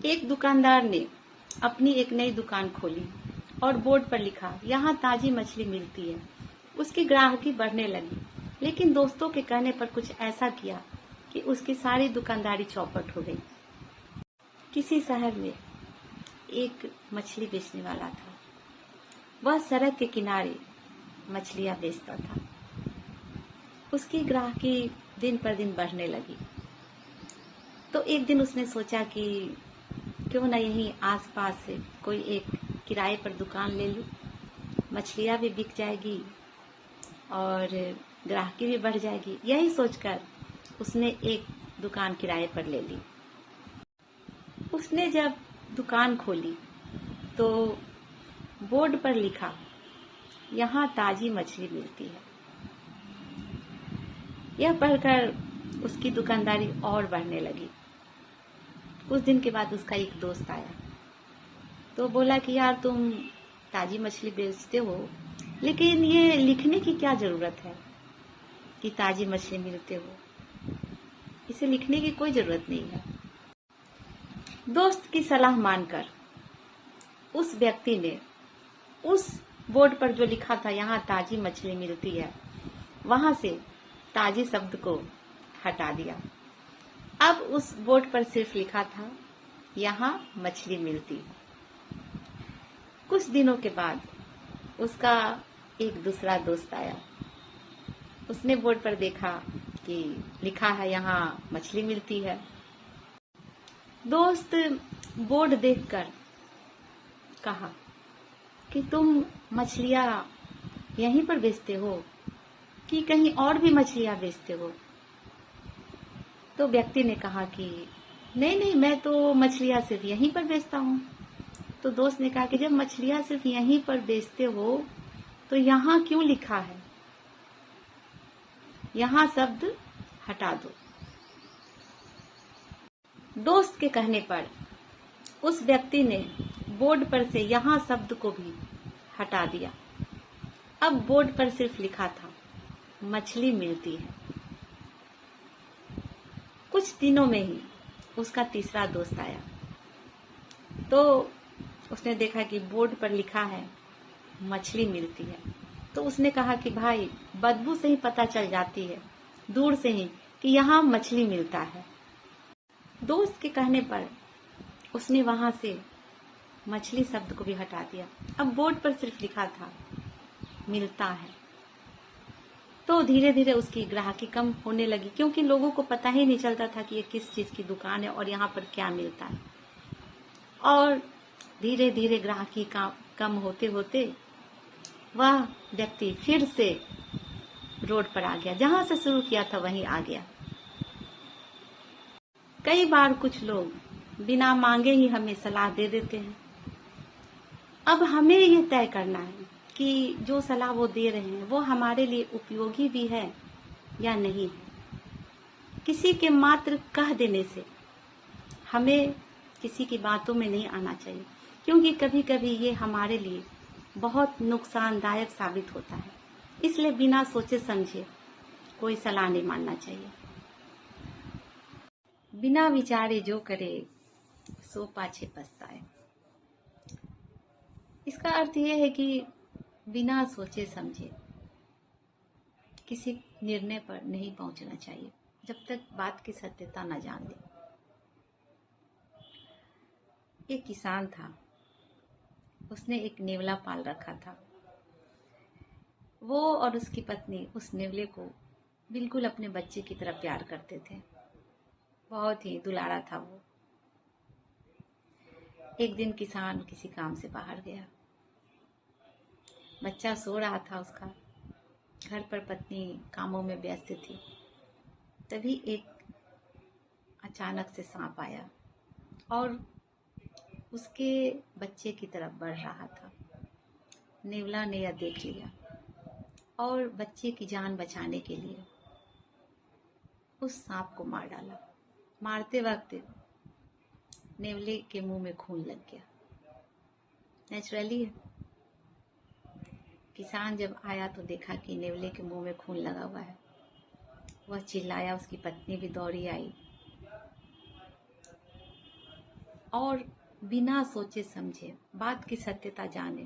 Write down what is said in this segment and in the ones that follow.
एक दुकानदार ने अपनी एक नई दुकान खोली और बोर्ड पर लिखा, यहाँ ताजी मछली मिलती है। उसकी ग्राहकी बढ़ने लगी, लेकिन दोस्तों के कहने पर कुछ ऐसा किया कि उसकी सारी दुकानदारी चौपट हो गई। किसी शहर में एक मछली बेचने वाला था। वह सड़क के किनारे मछलियां बेचता था। उसकी ग्राहकी दिन पर दिन बढ़ने लगी। तो एक दिन उसने सोचा कि क्यों न यहीं आसपास से कोई एक किराए पर दुकान ले लूं, मछलियां भी बिक जाएगी और ग्राहकी भी बढ़ जाएगी। यही सोचकर उसने एक दुकान किराए पर ले ली। उसने जब दुकान खोली तो बोर्ड पर लिखा, यहाँ ताजी मछली मिलती है। यह पढ़कर उसकी दुकानदारी और बढ़ने लगी। कुछ दिन के बाद उसका एक दोस्त आया तो बोला कि यार तुम ताजी मछली बेचते हो, लेकिन ये लिखने की क्या जरूरत है कि ताजी मछली मिलते हो? इसे लिखने की कोई जरूरत नहीं है। दोस्त की सलाह मानकर उस व्यक्ति ने उस बोर्ड पर जो लिखा था यहाँ ताजी मछली मिलती है, वहां से ताजी शब्द को हटा दिया। अब उस बोर्ड पर सिर्फ लिखा था यहाँ मछली मिलती है। कुछ दिनों के बाद उसका एक दूसरा दोस्त आया। उसने बोर्ड पर देखा कि लिखा है यहाँ मछली मिलती है। दोस्त बोर्ड देखकर कहा कि तुम मछलियां यहीं पर बेचते हो कि कहीं और भी मछलियां बेचते हो? तो व्यक्ति ने कहा कि नहीं नहीं, मैं तो मछलियां सिर्फ यहीं पर बेचता हूँ। तो दोस्त ने कहा कि जब मछलियां सिर्फ यहीं पर बेचते हो तो यहाँ क्यों लिखा है? यहाँ शब्द हटा दो। दोस्त के कहने पर उस व्यक्ति ने बोर्ड पर से यहाँ शब्द को भी हटा दिया। अब बोर्ड पर सिर्फ लिखा था मछली मिलती है। कुछ दिनों में ही उसका तीसरा दोस्त आया तो उसने देखा कि बोर्ड पर लिखा है मछली मिलती है। तो उसने कहा कि भाई, बदबू से ही पता चल जाती है दूर से ही कि यहाँ मछली मिलता है। दोस्त के कहने पर उसने वहां से मछली शब्द को भी हटा दिया। अब बोर्ड पर सिर्फ लिखा था मिलता है। तो धीरे धीरे उसकी ग्राहकी कम होने लगी, क्योंकि लोगों को पता ही नहीं चलता था कि ये किस चीज की दुकान है और यहाँ पर क्या मिलता है। और धीरे धीरे ग्राहकी कम होते होते वह व्यक्ति फिर से रोड पर आ गया। जहां से शुरू किया था वहीं आ गया। कई बार कुछ लोग बिना मांगे ही हमें सलाह दे देते हैं। अब हमें ये तय करना है कि जो सलाह वो दे रहे हैं वो हमारे लिए उपयोगी भी है या नहीं है। किसी के मात्र कह देने से हमें किसी की बातों में नहीं आना चाहिए, क्योंकि कभी कभी ये हमारे लिए बहुत नुकसानदायक साबित होता है। इसलिए बिना सोचे समझे कोई सलाह नहीं मानना चाहिए। बिना विचारे जो करे सो पाछे पछताए। इसका अर्थ यह है कि बिना सोचे समझे किसी निर्णय पर नहीं पहुंचना चाहिए जब तक बात की सत्यता न जान ले। एक किसान था, उसने एक नेवला पाल रखा था। वो और उसकी पत्नी उस नेवले को बिल्कुल अपने बच्चे की तरह प्यार करते थे। बहुत ही दुलारा था वो। एक दिन किसान किसी काम से बाहर गया। बच्चा सो रहा था उसका। घर पर पत्नी कामों में व्यस्त थी। तभी एक अचानक से सांप आया और उसके बच्चे की तरफ बढ़ रहा था। नेवला ने यह देख लिया और बच्चे की जान बचाने के लिए उस सांप को मार डाला। मारते वक्त नेवले के मुंह में खून लग गया। नेचुरली किसान जब आया तो देखा कि नेवले के मुंह में खून लगा हुआ है। वह चिल्लाया, उसकी पत्नी भी दौड़ी आई। और बिना सोचे समझे बात की सत्यता जाने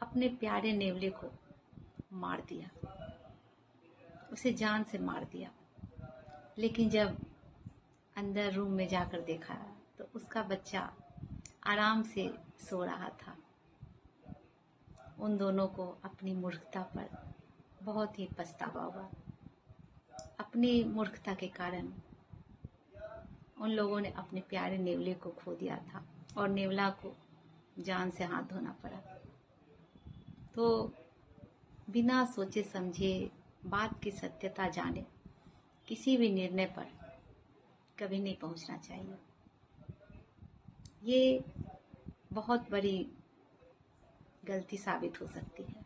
अपने प्यारे नेवले को मार दिया, उसे जान से मार दिया। लेकिन जब अंदर रूम में जाकर देखा तो उसका बच्चा आराम से सो रहा था। उन दोनों को अपनी मूर्खता पर बहुत ही पछतावा हुआ। अपनी मूर्खता के कारण उन लोगों ने अपने प्यारे नेवले को खो दिया था और नेवला को जान से हाथ धोना पड़ा। तो बिना सोचे समझे बात की सत्यता जाने किसी भी निर्णय पर कभी नहीं पहुंचना चाहिए। ये बहुत बड़ी गलती साबित हो सकती है।